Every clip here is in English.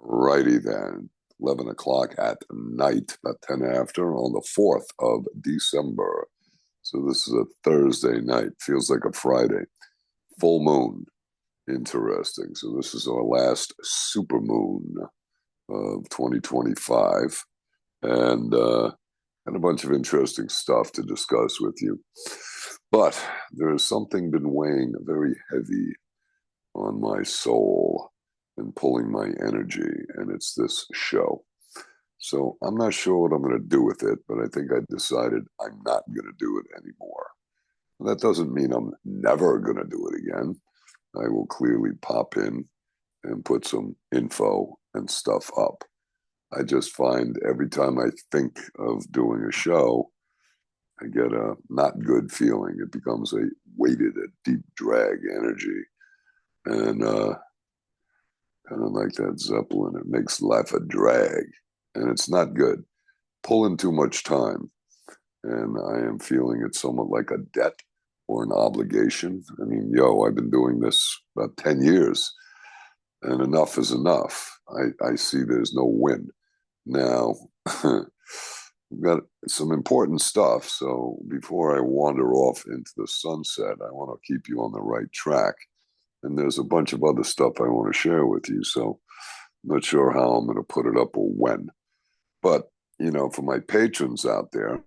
Righty then. 11 o'clock at night, about 10 after, on the 4th of December. So this is a Thursday night. Feels like a Friday. Full moon. Interesting. So this is our last super moon of 2025. And a bunch of interesting stuff to discuss with you. But there has something been weighing very heavy on my soul and pulling my energy, and it's this show. So I'm not sure what I'm going to do with it, but I think I decided I'm not going to do it anymore. And that doesn't mean I'm never going to do it again. I will clearly pop in and put some info and stuff up. I just find every time I think of doing a show, I get a not good feeling. It becomes a weighted, a deep drag energy. And kind of like that Zeppelin, it makes life a drag. And it's not good. Pulling too much time. And I am feeling it somewhat like a debt or an obligation. I mean, I've been doing this about 10 years. And enough is enough. I see there's no win. Now, we've got some important stuff. So before I wander off into the sunset, I want to keep you on the right track. And there's a bunch of other stuff I want to share with you. So I'm not sure how I'm going to put it up or when. But, for my patrons out there,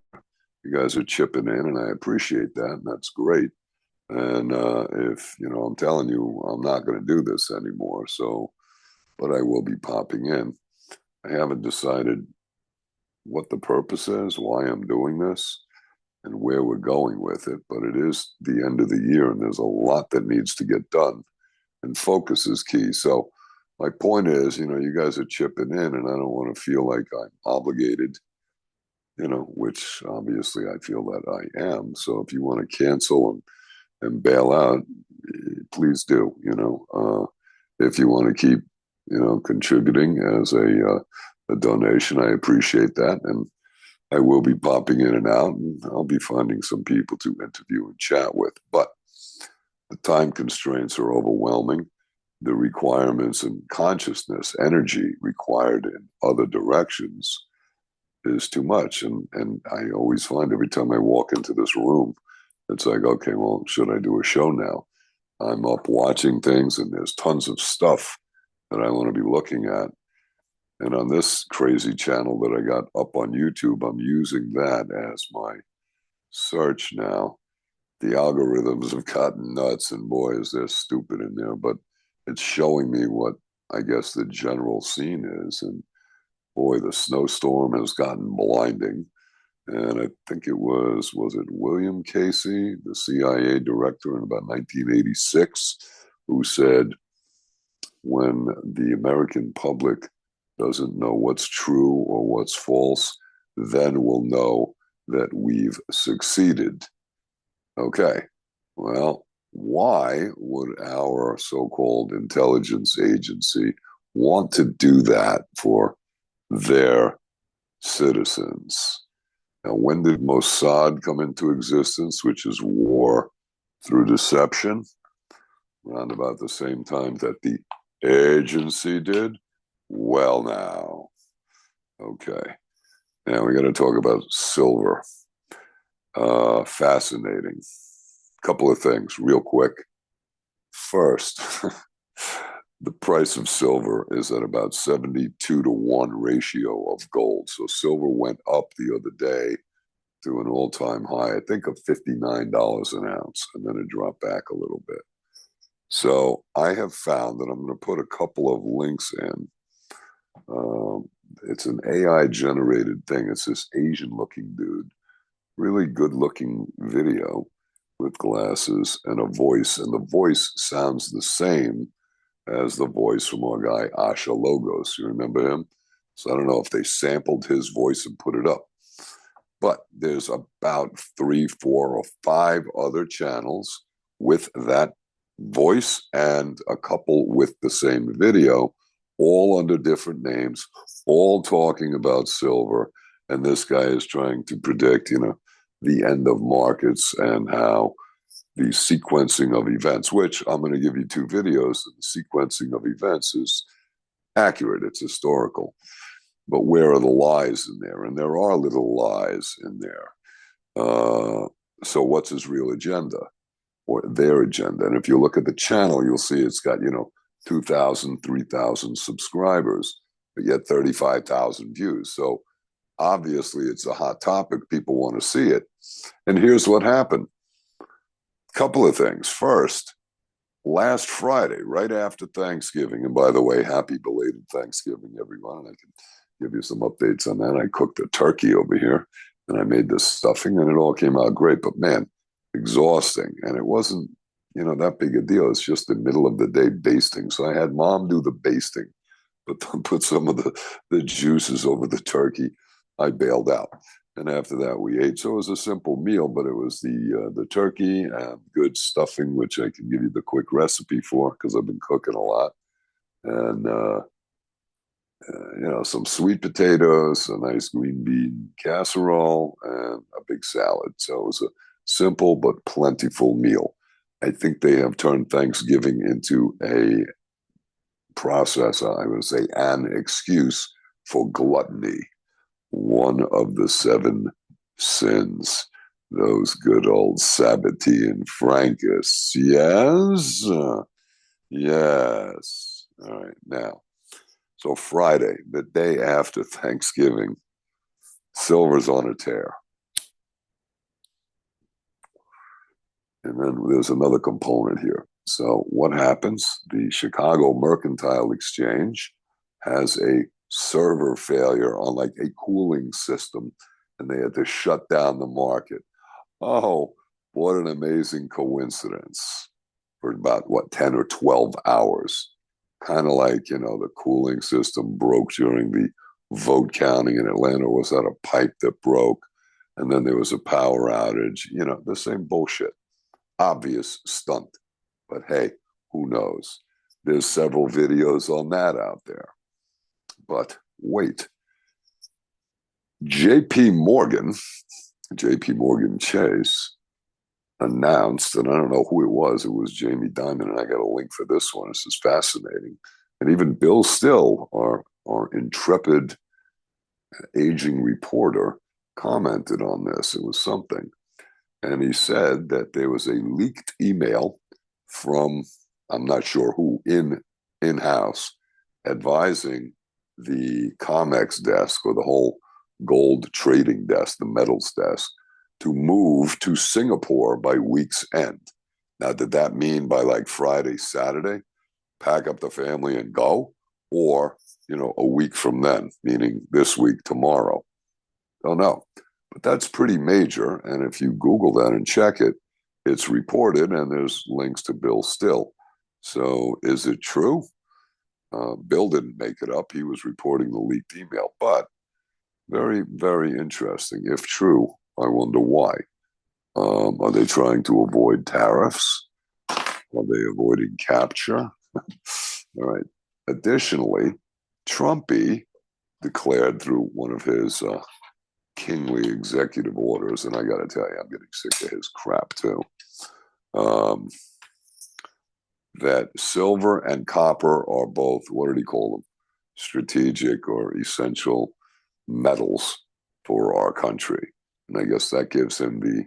you guys are chipping in, and I appreciate that. And that's great. And if, I'm telling you, I'm not going to do this anymore. So, but I will be popping in. I haven't decided what the purpose is, why I'm doing this, and where we're going with it. But it is the end of the year, and there's a lot that needs to get done. And focus is key. So my point is, you guys are chipping in, and I don't want to feel like I'm obligated, which obviously I feel that I am. So if you want to cancel and bail out, please do. If you want to keep, contributing as a donation, I appreciate that. And I will be popping in and out, and I'll be finding some people to interview and chat with. But the time constraints are overwhelming. The requirements and consciousness, energy required in other directions is too much. And I always find every time I walk into this room, it's like, okay, well, should I do a show now? I'm up watching things, and there's tons of stuff that I want to be looking at. And on this crazy channel that I got up on YouTube, I'm using that as my search now. The algorithms have gotten nuts, and boy, is there stupid in there. But it's showing me what I guess the general scene is. And boy, the snowstorm has gotten blinding. And I think it was it William Casey, the CIA director in about 1986, who said, when the American public doesn't know what's true or what's false, then we'll know that we've succeeded. Okay, well, why would our so-called intelligence agency want to do that for their citizens? Now, when did Mossad come into existence, which is war through deception? Around about the same time that the agency did? Well, now. Okay. Now we got to talk about silver. Fascinating. Couple of things real quick. First, the price of silver is at about 72 to 1 ratio of gold. So silver went up the other day to an all-time high, I think of $59 an ounce, and then it dropped back a little bit. So I have found that I'm going to put a couple of links in. It's an AI-generated thing. It's this Asian-looking dude, really good-looking video with glasses and a voice, and the voice sounds the same as the voice from our guy Asha Logos. You remember him? So I don't know if they sampled his voice and put it up. But there's about 3, 4, or 5 other channels with that voice and a couple with the same video, all under different names, all talking about silver. And this guy is trying to predict, the end of markets and how the sequencing of events, which I'm going to give you 2 videos. The sequencing of events is accurate, it's historical. But where are the lies in there? And there are little lies in there. So what's his real agenda or their agenda? And if you look at the channel, you'll see it's got, 2,000, 3,000 subscribers, but yet 35,000 views. So obviously it's a hot topic. People want to see it. And here's what happened. Couple of things. First, last Friday, right after Thanksgiving, and by the way, happy belated Thanksgiving, everyone. I can give you some updates on that. I cooked a turkey over here and I made this stuffing and it all came out great, but man, exhausting. And it wasn't, that big a deal. It's just the middle of the day basting. So I had mom do the basting, but put some of the juices over the turkey. I bailed out. And after that, we ate. So it was a simple meal, but it was the turkey and good stuffing, which I can give you the quick recipe for because I've been cooking a lot. And, some sweet potatoes, a nice green bean casserole, and a big salad. So it was a simple but plentiful meal. I think they have turned Thanksgiving into a process, I would say, an excuse for gluttony. One of the 7 sins, those good old Sabbatean Frankists. Yes? Yes. All right, now. So Friday, the day after Thanksgiving, silver's on a tear. And then there's another component here. So what happens? The Chicago Mercantile Exchange has a server failure on like a cooling system, and they had to shut down the market. Oh, what an amazing coincidence for about, 10 or 12 hours. Kind of like, the cooling system broke during the vote counting in Atlanta. Was that a pipe that broke? And then there was a power outage, the same bullshit. Obvious stunt. But hey, who knows? There's several videos on that out there. But wait. JP Morgan Chase, announced, and I don't know who it was Jamie Dimon, and I got a link for this one. This is fascinating. And even Bill Still, our intrepid aging reporter, commented on this. It was something. And he said that there was a leaked email from, I'm not sure who, in-house, advising the COMEX desk or the whole gold trading desk, the metals desk, to move to Singapore by week's end. Now, did that mean by like Friday, Saturday, pack up the family and go? Or, a week from then, meaning this week, tomorrow? Don't know. But that's pretty major. And if you Google that and check it, it's reported and there's links to Bill Still. So is it true? Bill didn't make it up. He was reporting the leaked email. But very, very interesting. If true, I wonder why. Are they trying to avoid tariffs? Are they avoiding capture? All right. Additionally, Trumpy declared through one of his kingly executive orders, and I got to tell you, I'm getting sick of his crap too, that silver and copper are both, what did he call them? Strategic or essential metals for our country. And I guess that gives him the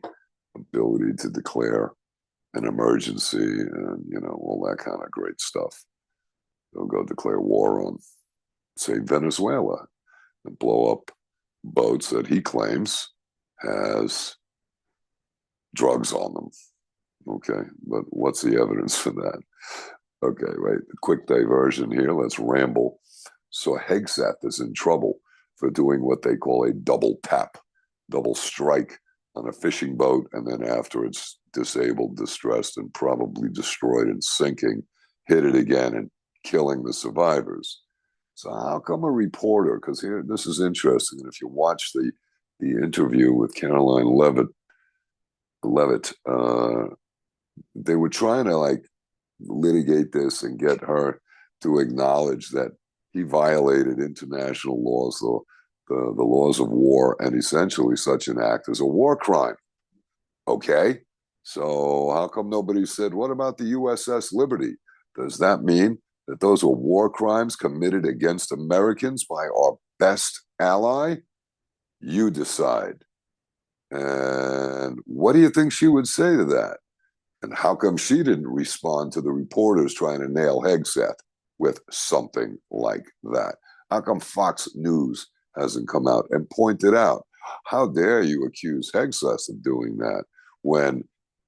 ability to declare an emergency and, all that kind of great stuff. They'll go declare war on, say, Venezuela and blow up boats that he claims has drugs on them. Okay, but what's the evidence for that? Okay, right. Quick diversion here. Let's ramble. So Hegseth is in trouble for doing what they call a double tap, double strike on a fishing boat, and then after it's disabled, distressed, and probably destroyed and sinking, hit it again and killing the survivors. So how come a reporter, because here, this is interesting, and if you watch the interview with Caroline Levitt, they were trying to litigate this and get her to acknowledge that he violated international laws, the laws of war, and essentially such an act is a war crime. Okay, so how come nobody said, what about the USS Liberty? Does that mean that those were war crimes committed against Americans by our best ally? You decide. And what do you think she would say to that? And how come she didn't respond to the reporters trying to nail Hegseth with something like that? How come Fox News hasn't come out and pointed out, how dare you accuse Hegseth of doing that when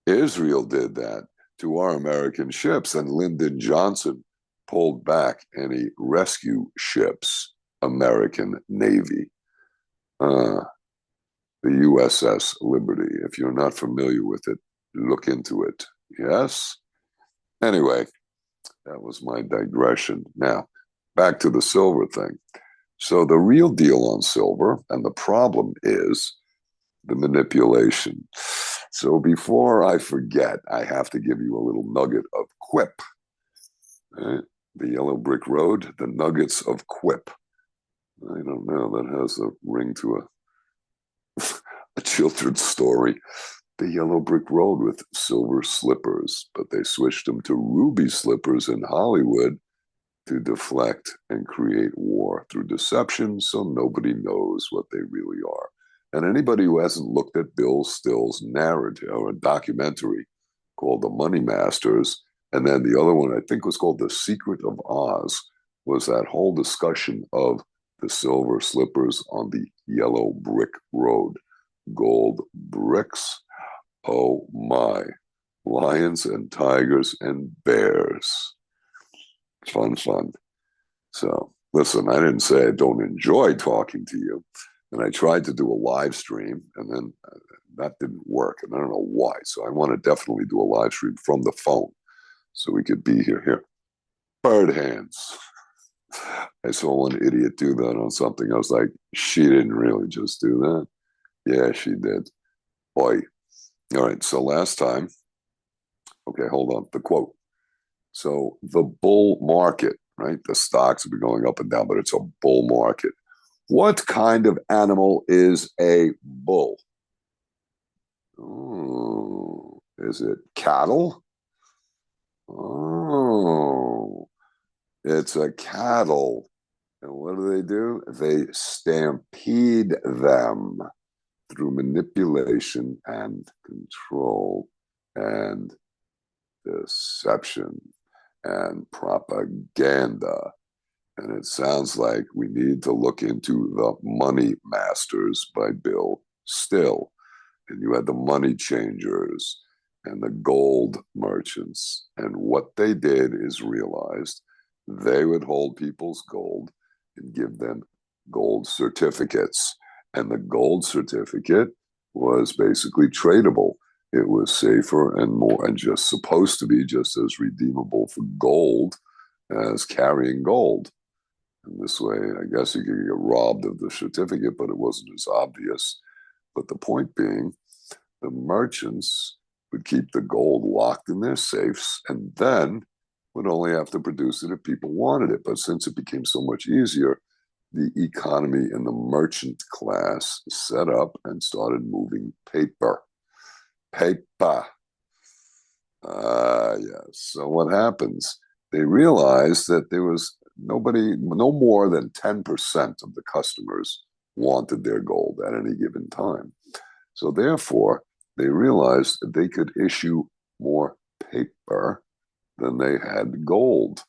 Israel did that to our American ships and Lyndon Johnson pulled back any rescue ships, American Navy? The USS Liberty. If you're not familiar with it, look into it. Yes? Anyway, that was my digression. Now, back to the silver thing. So the real deal on silver, and the problem is the manipulation. So before I forget, I have to give you a little nugget of quip. Right? The Yellow Brick Road, the nuggets of quip. I don't know, that has a ring to a children's story. The Yellow Brick Road with silver slippers, but they switched them to ruby slippers in Hollywood to deflect and create war through deception, so nobody knows what they really are. And anybody who hasn't looked at Bill Still's narrative or a documentary called The Money Masters, and then the other one I think was called The Secret of Oz, was that whole discussion of the silver slippers on the Yellow Brick Road. Gold bricks, oh my, lions and tigers and bears. Fun. So listen, I didn't say I don't enjoy talking to you. And I tried to do a live stream, and then that didn't work. And I don't know why. So I want to definitely do a live stream from the phone so we could be here. Here. Bird hands. I saw one idiot do that on something. I was like, she didn't really just do that. Yeah, she did. Boy. All right. So last time, okay, hold on. The quote. So the bull market, right? The stocks have been going up and down, but it's a bull market. What kind of animal is a bull? Oh, is it cattle? Oh, it's a cattle. And what do? They stampede them through manipulation and control and deception and propaganda. And it sounds like we need to look into The Money Masters by Bill Still. And you had the money changers and the gold merchants. And what they did is realized they would hold people's gold and give them gold certificates. And the gold certificate was basically tradable. It was safer and more, and just supposed to be just as redeemable for gold as carrying gold. And this way, I guess you could get robbed of the certificate, but it wasn't as obvious. But the point being, the merchants would keep the gold locked in their safes and then would only have to produce it if people wanted it. But since it became so much easier, the economy in the merchant class set up and started moving paper. Paper. Yes. So what happens? They realized that there was no more than 10% of the customers wanted their gold at any given time. So therefore, they realized that they could issue more paper than they had gold.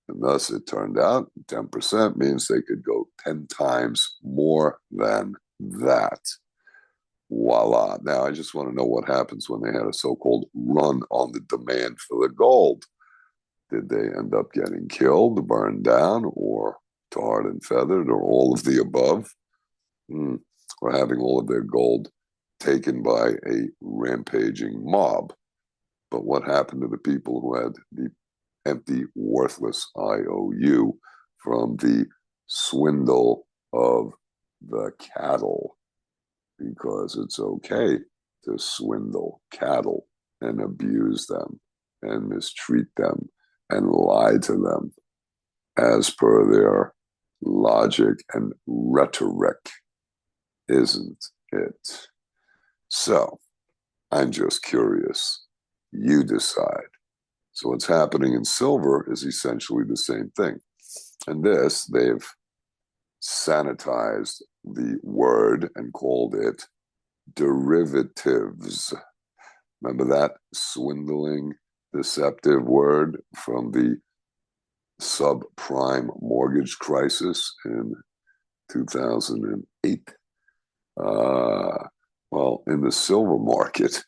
And thus it turned out 10% means they could go 10 times more than that. Voila. Now, I just want to know what happens when they had a so-called run on the demand for the gold. Did they end up getting killed, burned down, or tarred and feathered, or all of the above? Or having all of their gold taken by a rampaging mob. But what happened to the people who had the empty, worthless IOU from the swindle of the cattle? Because it's okay to swindle cattle and abuse them and mistreat them and lie to them as per their logic and rhetoric, isn't it? So I'm just curious. You decide. So what's happening in silver is essentially the same thing. And this, they've sanitized the word and called it derivatives. Remember that swindling, deceptive word from the subprime mortgage crisis in 2008? Well, in the silver market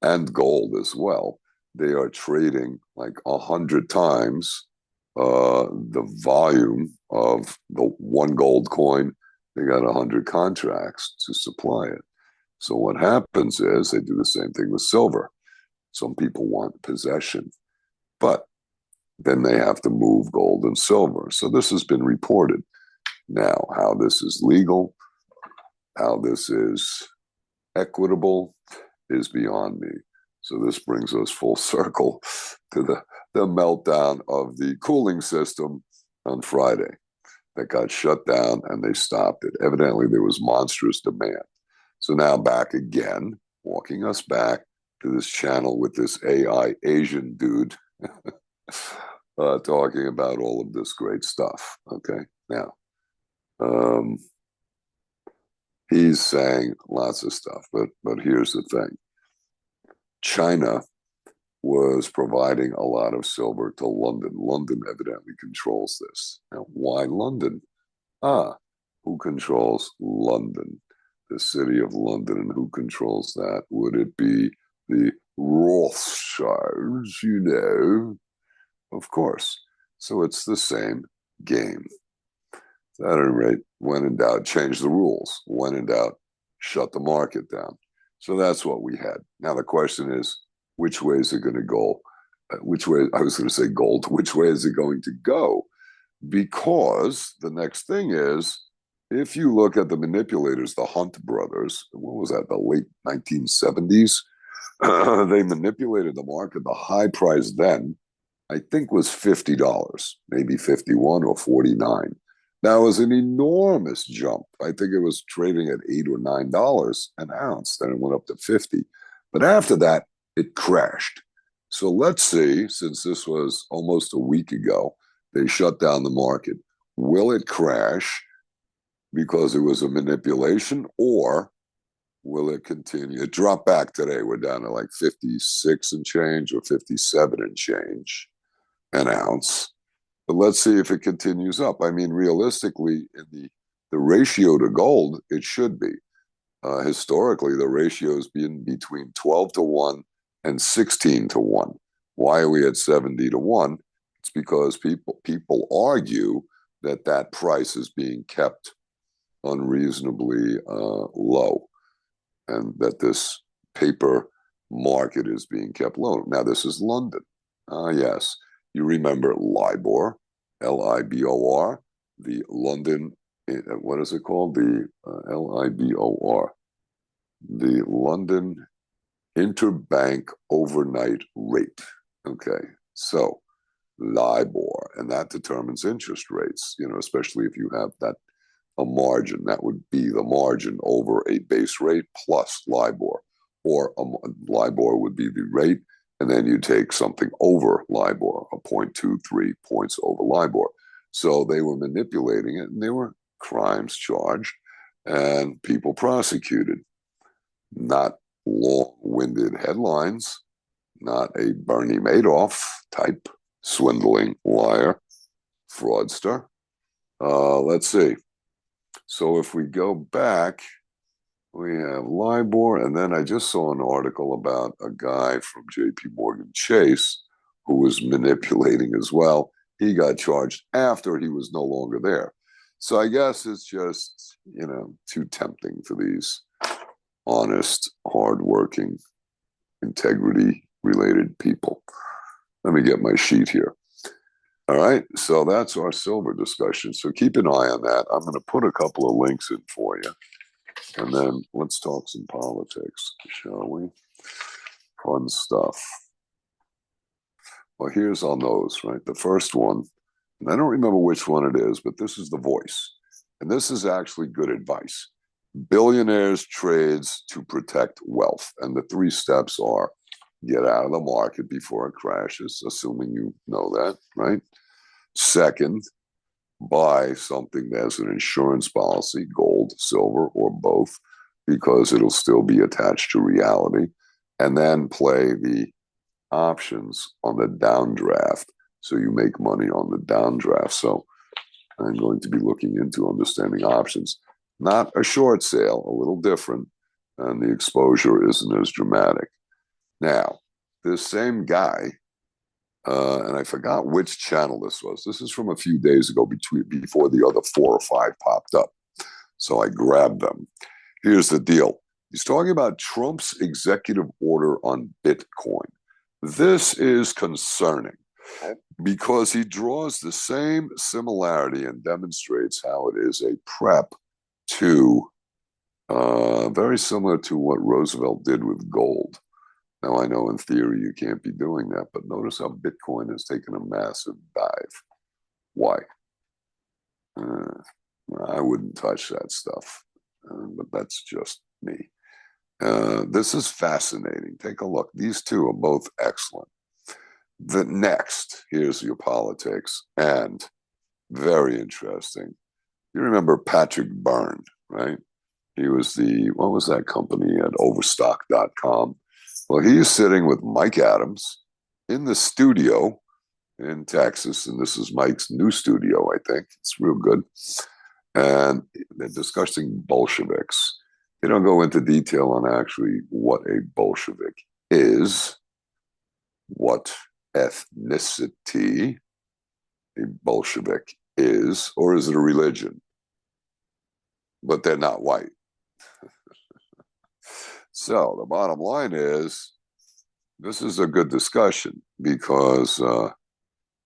and gold as well, they are trading like 100 times the volume of the one gold coin. They got 100 contracts to supply it. So what happens is they do the same thing with silver. Some people want possession, but then they have to move gold and silver. So this has been reported. Now, how this is legal, how this is equitable is beyond me. So this brings us full circle to the meltdown of the cooling system on Friday that got shut down and they stopped it. Evidently, there was monstrous demand. So now back again, walking us back to this channel with this AI Asian dude talking about all of this great stuff. Okay, now he's saying lots of stuff, but here's the thing: China was providing a lot of silver to London. London evidently controls this. Now, why London? Who controls London? The city of London, and who controls that? Would it be the Rothschilds? Of course. So it's the same game. At any rate, when in doubt, change the rules. When in doubt, shut the market down. So that's what we had. Now the question is, which way is it going to go? Which way, I was going to say gold, which way is it going to go? Because the next thing is, if you look at the manipulators, the Hunt brothers, what was that, the late 1970s? They manipulated the market. The high price then, I think, was $50, maybe 51 or 49. That was an enormous jump. I think it was trading at $8 or $9 an ounce. Then it went up to 50. But after that, it crashed. So let's see, since this was almost a week ago, they shut down the market. Will it crash because it was a manipulation, or will it continue? It dropped back today. We're down to like 56 and change or 57 and change an ounce. But let's see if it continues up. I mean, realistically, in the ratio to gold, it should be. Historically, the ratio has been between 12 to 1 and 16 to 1. Why are we at 70 to 1? It's because people argue that price is being kept unreasonably low, and that this paper market is being kept low. Now, this is London. Yes, you remember LIBOR, LIBOR, the London, what is it called? The LIBOR, the London Interbank Overnight Rate. Okay, so LIBOR, and that determines interest rates, especially if you have a margin. That would be the margin over a base rate plus LIBOR, or LIBOR would be the rate, and then you take something over LIBOR, a 0.23 points over LIBOR. So they were manipulating it, and there were crimes charged and people prosecuted. Not long-winded headlines, not a Bernie Madoff type swindling liar, fraudster. Let's see. So if we go back, we have LIBOR, and then I just saw an article about a guy from JP Morgan Chase who was manipulating as well. He got charged after he was no longer there. So I guess it's just, too tempting for these honest, hardworking, integrity-related people. Let me get my sheet here. All right, so that's our silver discussion. So keep an eye on that. I'm going to put a couple of links in for you. And then let's talk some politics, shall we? Fun stuff. Well, here's on those, right? The first one, and I don't remember which one it is, but this is The Voice. And this is actually good advice. Billionaires trades to protect wealth. And the 3 steps are Get out of the market before it crashes, assuming you know that, right? Second, buy something that's an insurance policy, gold, silver, or both, because it'll still be attached to reality. And then play the options on the downdraft, so you make money on the downdraft. So I'm going to be looking into understanding options. Not a short sale, a little different, and the exposure isn't as dramatic. Now, this same guy, and I forgot which channel this was. This is from a few days ago, before the other 4 or 5 popped up. So I grabbed them. Here's the deal. He's talking about Trump's executive order on Bitcoin. This is concerning because he draws the same similarity and demonstrates how it is a prep to, very similar to what Roosevelt did with gold. Now, I know in theory you can't be doing that, but notice how Bitcoin has taken a massive dive. Why? I wouldn't touch that stuff, but that's just me. This is fascinating. Take a look. These two are both excellent. The next, here's your politics, and very interesting. You remember Patrick Byrne, right? He was what was that company at Overstock.com? Well, he's sitting with Mike Adams in the studio in Texas, and this is Mike's new studio, I think. It's real good. And they're discussing Bolsheviks. They don't go into detail on actually what a Bolshevik is, what ethnicity a Bolshevik is, or is it a religion? But they're not white. So the bottom line is, this is a good discussion because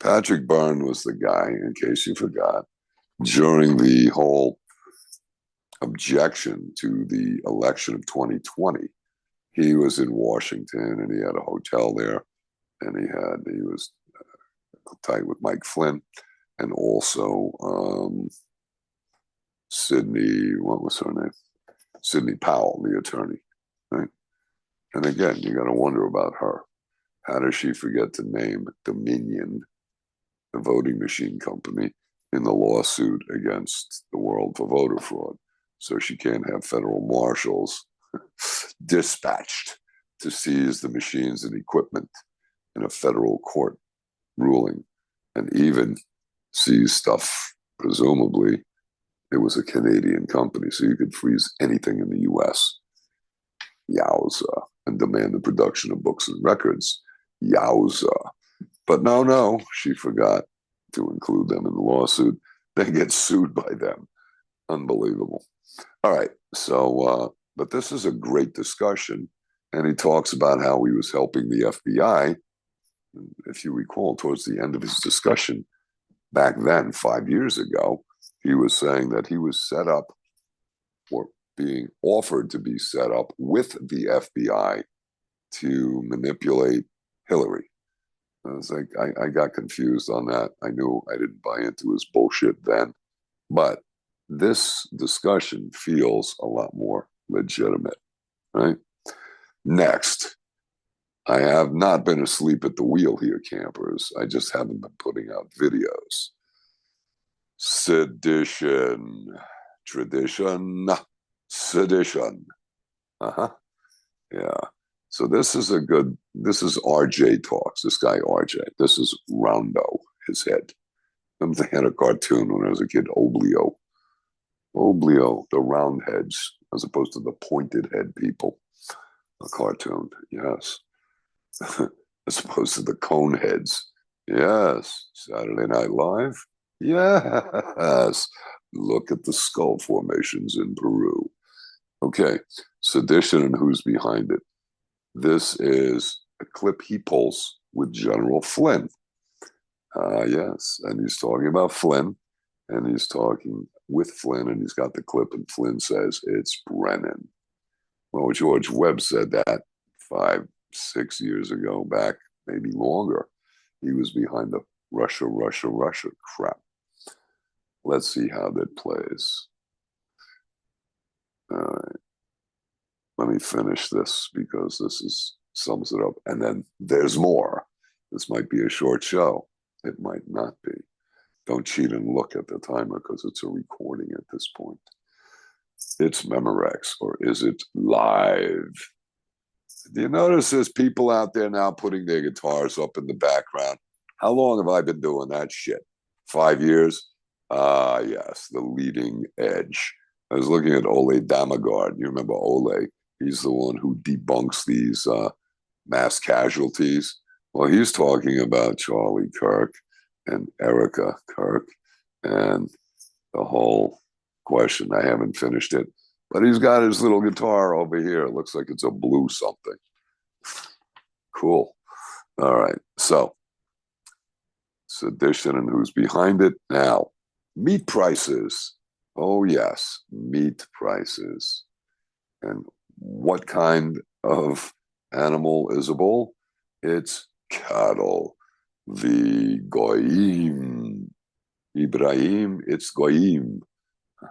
Patrick Byrne was the guy, in case you forgot, during the whole objection to the election of 2020. He was in Washington and he had a hotel there, and he was tight with Mike Flynn and also Sidney, what was her name? Sidney Powell, the attorney, right? And again, you got to wonder about her. How does she forget to name Dominion, the voting machine company, in the lawsuit against the world for voter fraud? So she can't have federal marshals dispatched to seize the machines and equipment in a federal court ruling, and even seize stuff. Presumably, it was a Canadian company, so you could freeze anything in the U.S. Yowza. And demand the production of books and records. Yowza. But no, she forgot to include them in the lawsuit. They get sued by them. Unbelievable. All right, so, but this is a great discussion, and he talks about how he was helping the FBI. If you recall, towards the end of his discussion, back then, 5 years ago, he was saying that he was set up, or being offered to be set up with the FBI to manipulate Hillary. I was like, I got confused on that. I knew I didn't buy into his bullshit then, but this discussion feels a lot more legitimate, right? Next, I have not been asleep at the wheel here, campers. I just haven't been putting out videos. Sedition, tradition, sedition. Uh-huh. Yeah. So this is RJ Talks. This guy, RJ. This is Roundo, his head. They had a cartoon when I was a kid, Oblio. Oblio, the round heads, as opposed to the pointed head people. A cartoon, yes. As opposed to the cone heads. Yes. Saturday Night Live. Yes. Look at the skull formations in Peru. Okay. Sedition and who's behind it. This is a clip he pulls with General Flynn. Yes. And he's talking about Flynn, and he's talking with Flynn, and he's got the clip, and Flynn says it's Brennan. Well, George Webb said that 5, 6 years ago, back, maybe longer. He was behind the Russia crap. Let's see how that plays. All right. Let me finish this because this is sums it up. And then there's more. This might be a short show. It might not be. Don't cheat and look at the timer because it's a recording at this point. It's Memorex, or is it live? Do you notice there's people out there now putting their guitars up in the background? How long have I been doing that shit? 5 years? Yes, the leading edge. I was looking at Ole Damagard. You remember Ole? He's the one who debunks these mass casualties. Well, he's talking about Charlie Kirk and Erica Kirk and the whole question. I haven't finished it, but he's got his little guitar over here. It looks like it's a blue something. Cool. All right. So, Sedition and who's behind it now. Meat prices. Oh, yes, meat prices. And what kind of animal is a bull? It's cattle. The goyim. Ibrahim, it's goyim.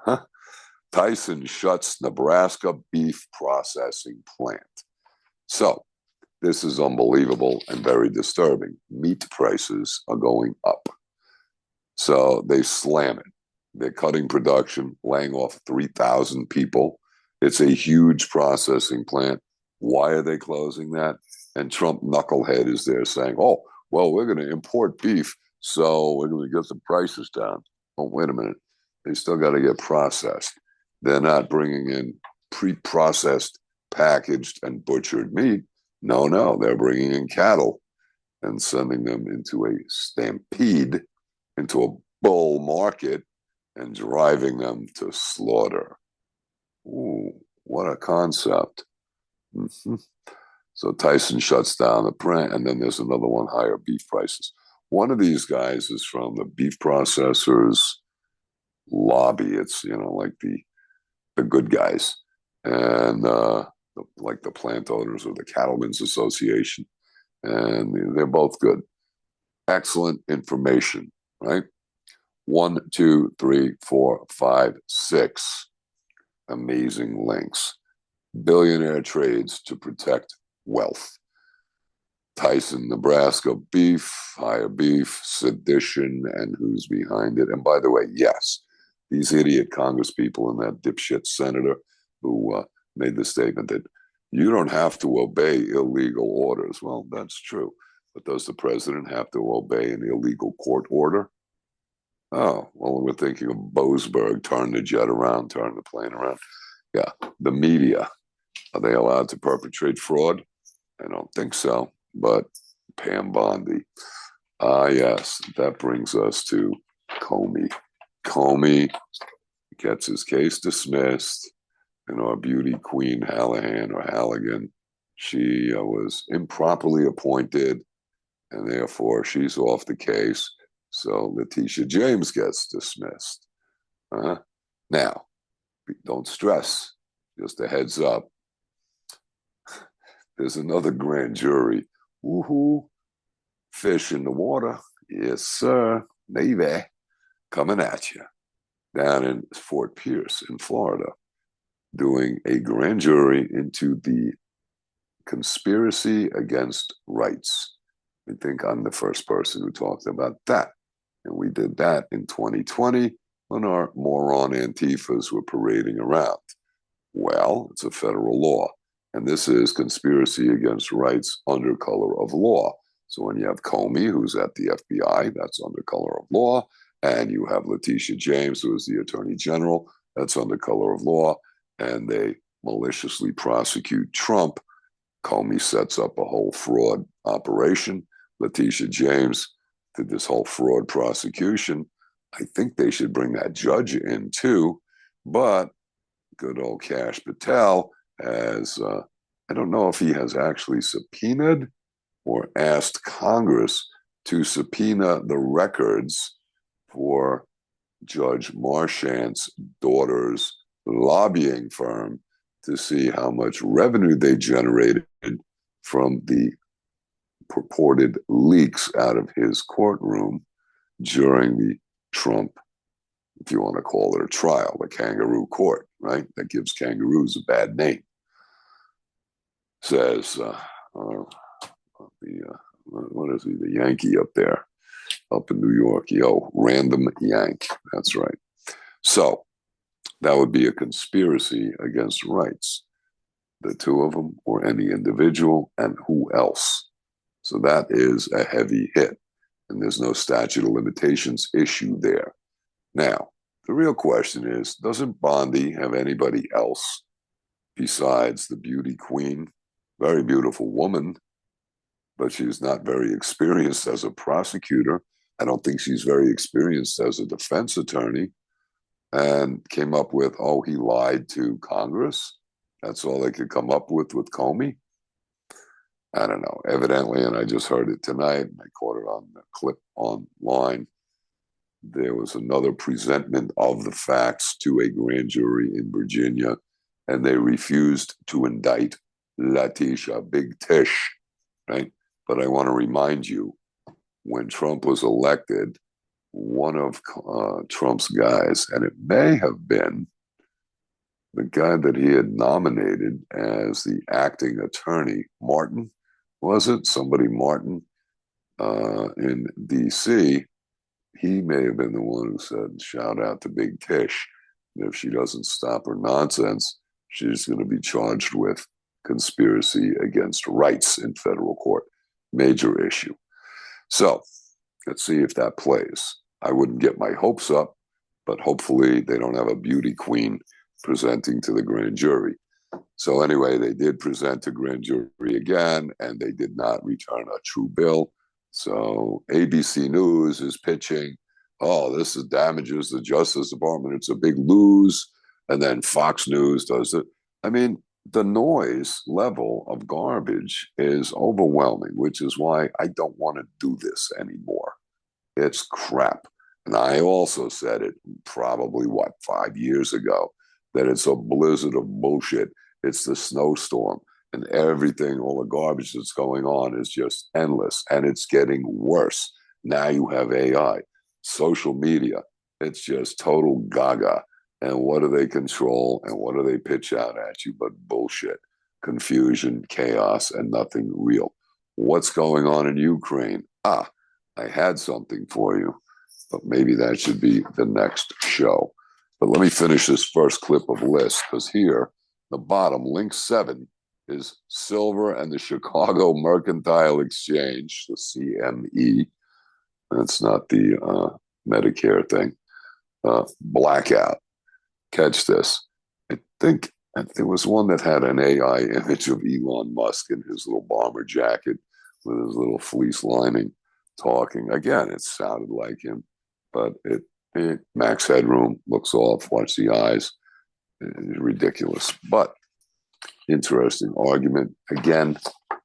Huh? Tyson shuts Nebraska beef processing plant. So, this is unbelievable and very disturbing. Meat prices are going up. So they slam it. They're cutting production, laying off 3,000 people. It's a huge processing plant. Why are they closing that? And Trump knucklehead is there saying, oh, well, we're going to import beef, so we're going to get the prices down. Oh, wait a minute. They still got to get processed. They're not bringing in pre-processed, packaged, and butchered meat. No, they're bringing in cattle and sending them into a stampede, into a bull market, and driving them to slaughter. Ooh, what a concept. Mm-hmm. So Tyson shuts down the plant, and then there's another one, higher beef prices. One of these guys is from the beef processors lobby. It's, like the good guys. And like the plant owners or the Cattlemen's Association. And they're both good. Excellent information, right? 1, 2, 3, 4, 5, 6 amazing links. Billionaire trades to protect wealth. Tyson, Nebraska beef, higher beef, sedition, and who's behind it. And by the way, yes, these idiot Congress people and that dipshit senator who made the statement that you don't have to obey illegal orders. Well, that's true. But does the president have to obey an illegal court order? Oh, well, we're thinking of Boasberg, turn the jet around, turn the plane around. Yeah, the media, are they allowed to perpetrate fraud? I don't think so, but Pam Bondi. Yes, that brings us to Comey. Comey gets his case dismissed, and our beauty queen Hallahan or Halligan, she was improperly appointed, and therefore she's off the case. So Letitia James gets dismissed. Now, don't stress. Just a heads up. There's another grand jury. Woohoo! Fish in the water. Yes, sir. Navy coming at you. Down in Fort Pierce in Florida, doing a grand jury into the conspiracy against rights. I think I'm the first person who talked about that. And we did that in 2020 when our moron Antifas were parading around. Well, it's a federal law. And this is conspiracy against rights under color of law. So when you have Comey, who's at the FBI, that's under color of law. And you have Letitia James, who is the Attorney General, that's under color of law. And they maliciously prosecute Trump. Comey sets up a whole fraud operation. Letitia James did this whole fraud prosecution. I think they should bring that judge in too. But good old Kash Patel has, I don't know if he has actually subpoenaed or asked Congress to subpoena the records for Judge Marchant's daughter's lobbying firm to see how much revenue they generated from the purported leaks out of his courtroom during the Trump, if you want to call it a trial, the kangaroo court, right? That gives kangaroos a bad name. Says the what is he? The Yankee up there, up in New York. Yo, random Yank. That's right. So that would be a conspiracy against rights. The two of them, or any individual, and who else? So that is a heavy hit, and there's no statute of limitations issue there. Now, the real question is, doesn't Bondi have anybody else besides the beauty queen? Very beautiful woman, but she's not very experienced as a prosecutor. I don't think she's very experienced as a defense attorney, and came up with, oh, he lied to Congress. That's all they could come up with Comey. I don't know. Evidently, and I just heard it tonight, and I caught it on the clip online, there was another presentment of the facts to a grand jury in Virginia, and they refused to indict Letitia, Big Tish, right? But I want to remind you, when Trump was elected, one of Trump's guys, and it may have been the guy that he had nominated as the acting attorney, Martin, was it? Somebody Martin in D.C., he may have been the one who said, shout out to Big Tish. And if she doesn't stop her nonsense, she's going to be charged with conspiracy against rights in federal court. Major issue. So let's see if that plays. I wouldn't get my hopes up, but hopefully they don't have a beauty queen presenting to the grand jury. So anyway, they did present to grand jury again, and they did not return a true bill. So ABC News is pitching, oh, this is damages the Justice Department. It's a big lose. And then Fox News does it. I mean, the noise level of garbage is overwhelming, which is why I don't want to do this anymore. It's crap. And I also said it probably, 5 years ago, that it's a blizzard of bullshit. It's the snowstorm, and everything, all the garbage that's going on is just endless, and it's getting worse. Now you have AI, social media. It's just total gaga. And what do they control, and what do they pitch out at you but bullshit, confusion, chaos, and nothing real? What's going on in Ukraine? I had something for you, but maybe that should be the next show. But let me finish this first clip of list, because here, the bottom, link 7, is silver and the Chicago Mercantile Exchange, the CME. That's not the Medicare thing. Blackout. Catch this. I think there was one that had an AI image of Elon Musk in his little bomber jacket with his little fleece lining talking. Again, it sounded like him, but it max headroom, looks off, watch the eyes. It's ridiculous, but interesting argument. Again,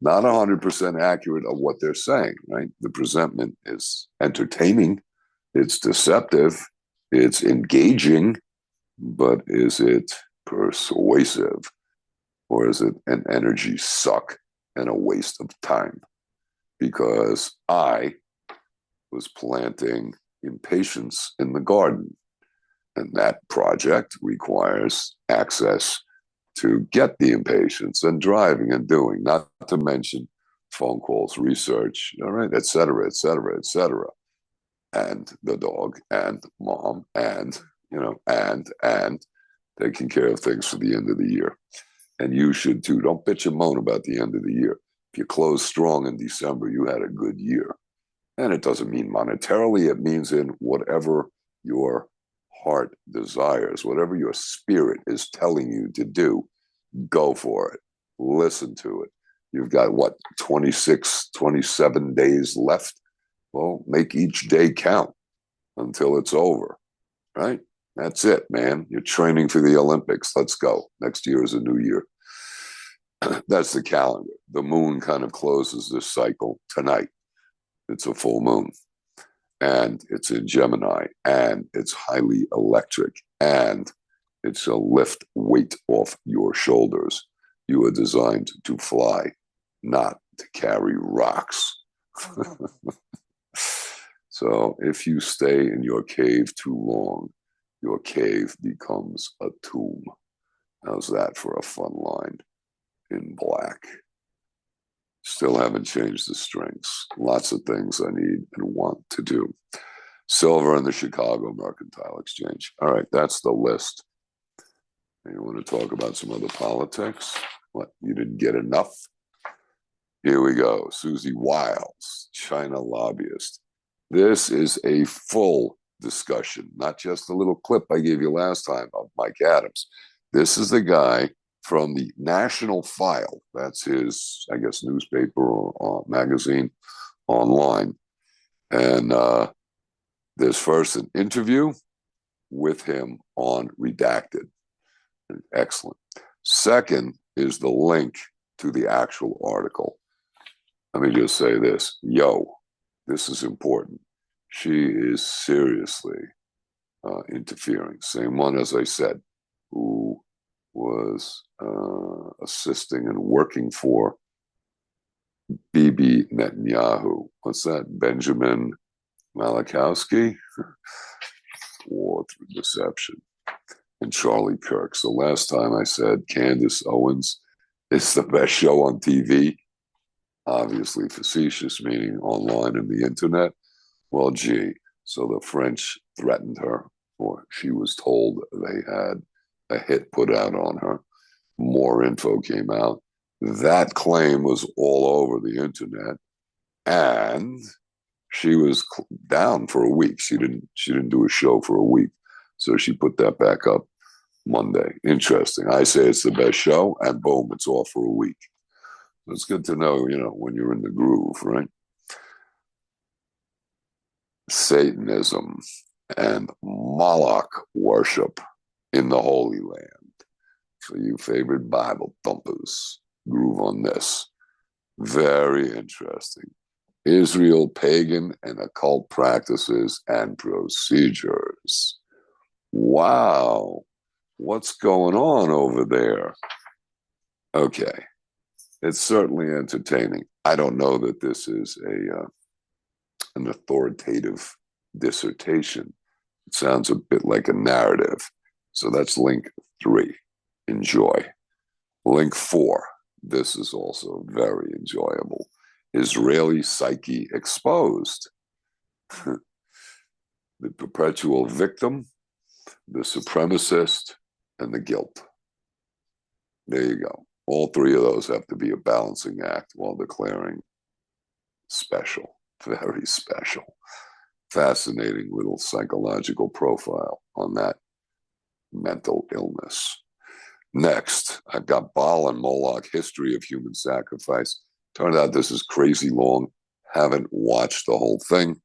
not 100% accurate of what they're saying, right? The presentment is entertaining, it's deceptive, it's engaging, but is it persuasive, or is it an energy suck and a waste of time? Because I was planting impatience in the garden, and that project requires access to get the impatience, and driving and doing, not to mention phone calls, research, all right, et cetera, et cetera, et cetera. And the dog, and mom, and, and taking care of things for the end of the year. And you should too. Don't bitch and moan about the end of the year. If you close strong in December, you had a good year. And it doesn't mean monetarily, it means in whatever your heart desires, whatever your spirit is telling you to do, go for it. Listen to it. You've got, 26, 27 days left? Well, make each day count until it's over, right? That's it, man. You're training for the Olympics. Let's go. Next year is a new year. That's the calendar. The moon kind of closes this cycle tonight. It's a full moon, and it's in Gemini, and it's highly electric, and it's a lift weight off your shoulders. You are designed to fly, not to carry rocks. So if you stay in your cave too long, your cave becomes a tomb. How's that for a fun line in black? Still haven't changed the strings. Lots of things I need and want to do. Silver in the Chicago Mercantile Exchange. All right, that's the list. And you want to talk about some other politics? What, you didn't get enough? Here we go. Susie Wiles, China lobbyist. This is a full discussion, not just the little clip I gave you last time of Mike Adams. This is the guy from the National File. That's his, I guess, newspaper or magazine online. And there's first an interview with him on Redacted. Excellent. Second is the link to the actual article. Let me just say this. This is important. She is seriously interfering. Same one, as I said, who was assisting and working for Bibi Netanyahu. What's that? Benjamin Malachowski? War through deception. And Charlie Kirk. So last time I said Candace Owens is the best show on TV. Obviously facetious, meaning online and the internet. Well, gee, so the French threatened her, or she was told they had a hit put out on her. More info came out. That claim was all over the internet, and she was down for a week. She didn't do a show for a week, so she put that back up Monday. Interesting. I say it's the best show, and boom, it's off for a week. It's good to know, when you're in the groove, right? Satanism and Moloch worship in the Holy Land. For you favorite Bible thumpers, groove on this. Very interesting. Israel, pagan and occult practices and procedures. Wow. What's going on over there? Okay. It's certainly entertaining. I don't know that this is an authoritative dissertation. It sounds a bit like a narrative. So that's link 3. Enjoy. Link 4. This is also very enjoyable. Israeli psyche exposed. The perpetual victim, the supremacist, and the guilt. There you go. All 3 of those have to be a balancing act while declaring special, very special. Fascinating little psychological profile on that mental illness. Next, I've got Baal and Moloch, History of Human Sacrifice. Turned out this is crazy long. Haven't watched the whole thing.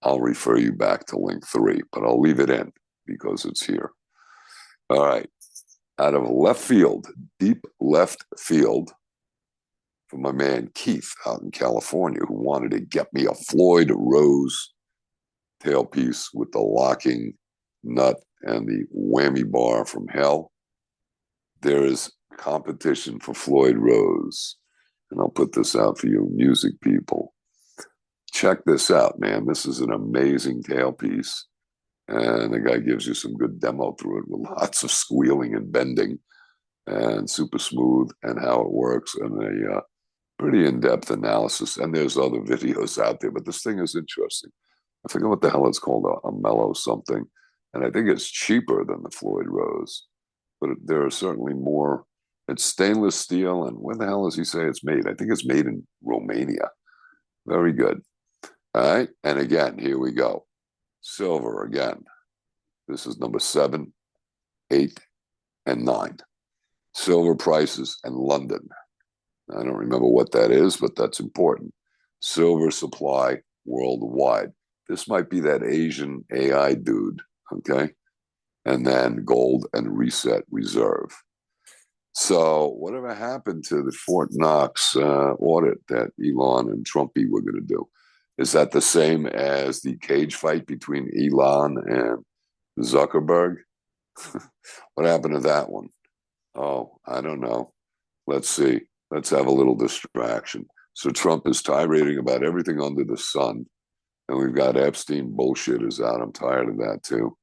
I'll refer you back to link 3, but I'll leave it in because it's here. All right. Out of left field, deep left field, from my man Keith out in California, who wanted to get me a Floyd Rose tailpiece with the locking nut and the whammy bar from hell. There is competition for Floyd Rose. And I'll put this out for you music people. Check this out, man. This is an amazing tailpiece. And the guy gives you some good demo through it with lots of squealing and bending and super smooth and how it works and a pretty in-depth analysis. And there's other videos out there, but this thing is interesting. I forget what the hell it's called, a mellow something. And I think it's cheaper than the Floyd Rose, but there are certainly more. It's stainless steel. And where the hell does he say it's made? I think it's made in Romania. Very good. All right. And again, here we go. Silver again. This is number 7, 8, and 9. Silver prices in London. I don't remember what that is, but that's important. Silver supply worldwide. This might be that Asian AI dude, okay? And then gold and reset reserve. So whatever happened to the Fort Knox audit that Elon and Trumpy were going to do? Is that the same as the cage fight between Elon and Zuckerberg? What happened to that one? Oh, I don't know. Let's see. Let's have a little distraction. So Trump is tirading about everything under the sun. And we've got Epstein bullshitters out. I'm tired of that too.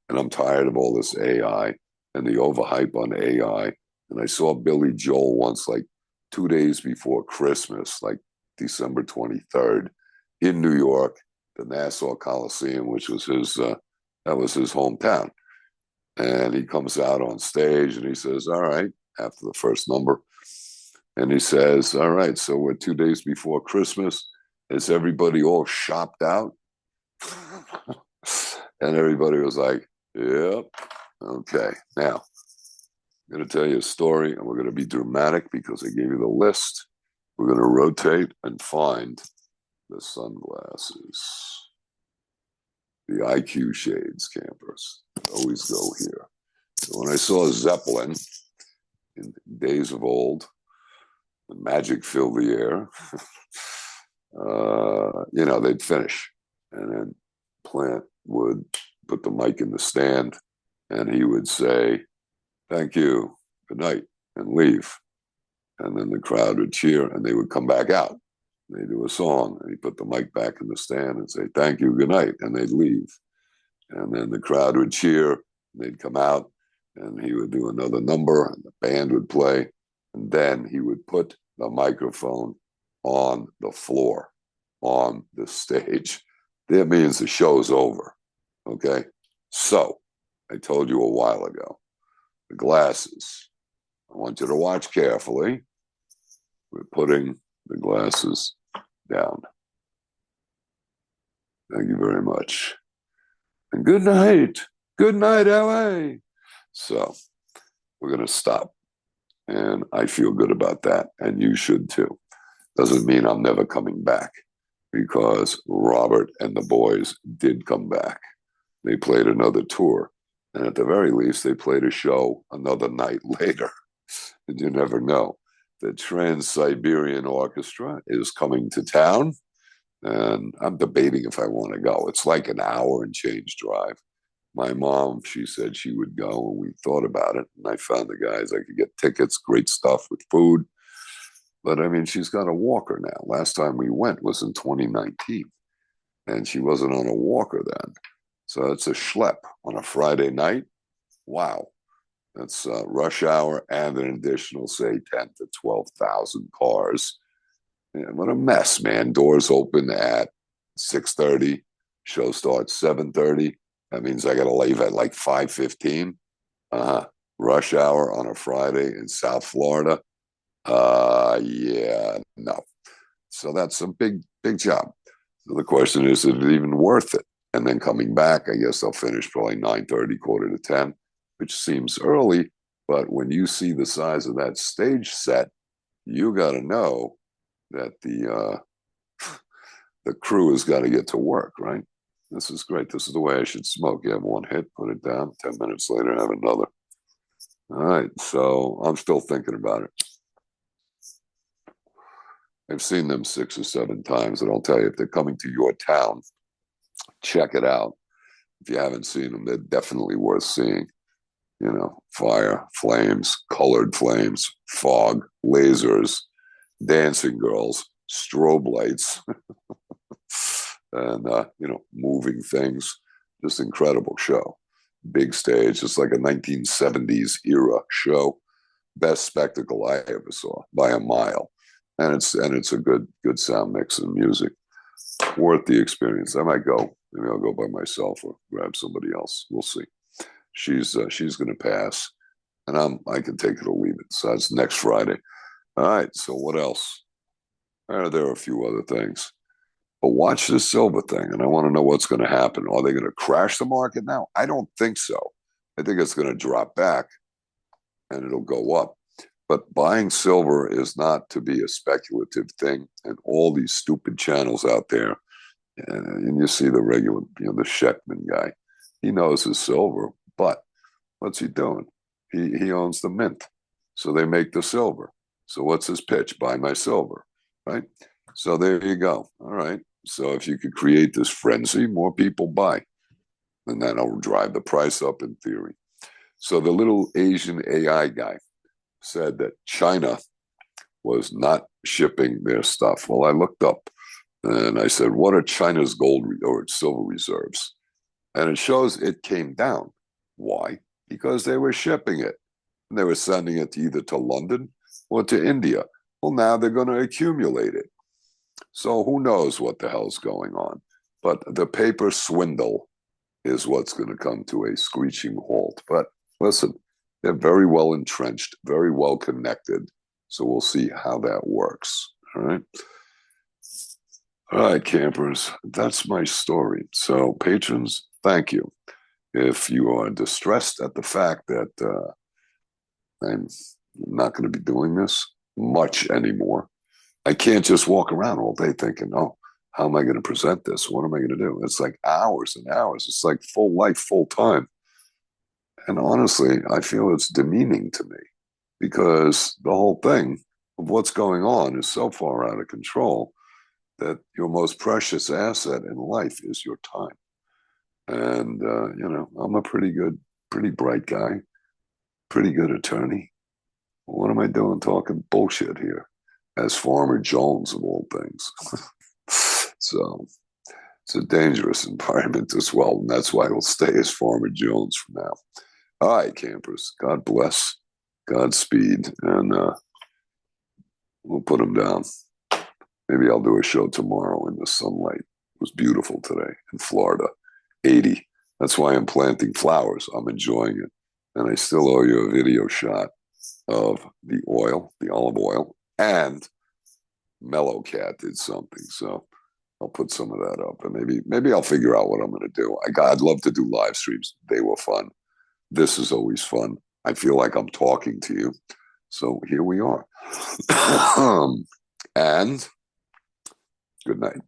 And I'm tired of all this AI and the overhype on AI. And I saw Billy Joel once like 2 days before Christmas, like December 23rd, in New York, the Nassau Coliseum, which was that was his hometown. And he comes out on stage and he says, all right, after the first number, and he says, all right, so we're 2 days before Christmas. Is everybody all shopped out? And everybody was like, yep. Okay, now I'm going to tell you a story, and we're going to be dramatic because I gave you the list. We're going to rotate and find the sunglasses, the IQ shades, campers. Always go here. So when I saw Zeppelin in days of old, the magic filled the air. They'd finish, and then Plant would put the mic in the stand, and he would say, "Thank you, good night," and leave. And then the crowd would cheer, and they would come back out. They'd do a song, and he'd put the mic back in the stand and say, "Thank you, good night," and they'd leave. And then the crowd would cheer, and they'd come out, and he would do another number, and the band would play, and then he would put the microphone on the floor, on the stage. That means the show's over, okay? So, I told you a while ago, the glasses. I want you to watch carefully. We're putting the glasses down. Thank you very much. And good night. Good night, LA. So, we're going to stop. And I feel good about that. And you should too. Doesn't mean I'm never coming back, because Robert and the boys did come back. They played another tour. And at the very least, they played a show another night later. And you never know. The Trans-Siberian Orchestra is coming to town. And I'm debating if I want to go. It's like an hour and change drive. My mom, she said she would go, and we thought about it. And I found the guys. I could get tickets, great stuff with food. But I mean, she's got a walker now. Last time we went was in 2019, and she wasn't on a walker then. So it's a schlep on a Friday night. Wow. That's rush hour and an additional, say, 10 to 12,000 cars. And what a mess, man. Doors open at 6:30. Show starts 7:30. That means I got to leave at like 5:15. Rush hour on a Friday in South Florida. Yeah, no. So that's a big job. So the question is it even worth it? And then coming back, I guess I'll finish probably 9:30, quarter to 10, which seems early. But when you see the size of that stage set, you got to know that the crew has got to get to work, right? This is great. This is the way I should smoke. You have one hit, put it down. 10 minutes later, have another. All right. So I'm still thinking about it. I've seen them 6 or 7 times, and I'll tell you, if they're coming to your town, check it out. If you haven't seen them, they're definitely worth seeing. Fire, flames, colored flames, fog, lasers, dancing girls, strobe lights, and, moving things. Just incredible show. Big stage. It's like a 1970s era show. Best spectacle I ever saw by a mile. And it's a good sound mix and music. Worth the experience. I might go. Maybe I'll go by myself or grab somebody else. We'll see. She's going to pass, and I can take it or leave it. So that's next Friday. All right. So what else? There are a few other things, but watch this silver thing, and I want to know what's going to happen. Are they going to crash the market now? I don't think so. I think it's going to drop back, and it'll go up. But buying silver is not to be a speculative thing. And all these stupid channels out there, and you see the regular, the Sheckman guy, he knows his silver, but what's he doing? He owns the mint. So they make the silver. So what's his pitch? Buy my silver, right? So there you go. All right. So if you could create this frenzy, more people buy. And that'll drive the price up in theory. So the little Asian AI guy said that China was not shipping their stuff. Well, I looked up and I said, what are China's gold or silver reserves? And it shows it came down. Why? Because they were shipping it. And they were sending it either to London or to India. Well, now they're going to accumulate it. So who knows what the hell's going on? But the paper swindle is what's going to come to a screeching halt. But listen, they're very well entrenched, very well connected. So we'll see how that works. All right. All right, campers, that's my story. So, patrons, thank you. If you are distressed at the fact that I'm not going to be doing this much anymore, I can't just walk around all day thinking, oh, how am I going to present this? What am I going to do? It's like hours and hours. It's like full life, full time. And honestly, I feel it's demeaning to me because the whole thing of what's going on is so far out of control that your most precious asset in life is your time. And, I'm a pretty bright guy, pretty good attorney. What am I doing talking bullshit here as Farmer Jones of all things? So it's a dangerous environment as well. And that's why I'll stay as Farmer Jones from now. All right, campers. God bless. Godspeed. And we'll put them down. Maybe I'll do a show tomorrow in the sunlight. It was beautiful today in Florida. 80. That's why I'm planting flowers. I'm enjoying it. And I still owe you a video shot of the oil, the olive oil, and Mellow Cat did something. So I'll put some of that up, and maybe I'll figure out what I'm going to do. I'd love to do live streams. They were fun. This is always fun. I feel like I'm talking to you. So here we are. And good night.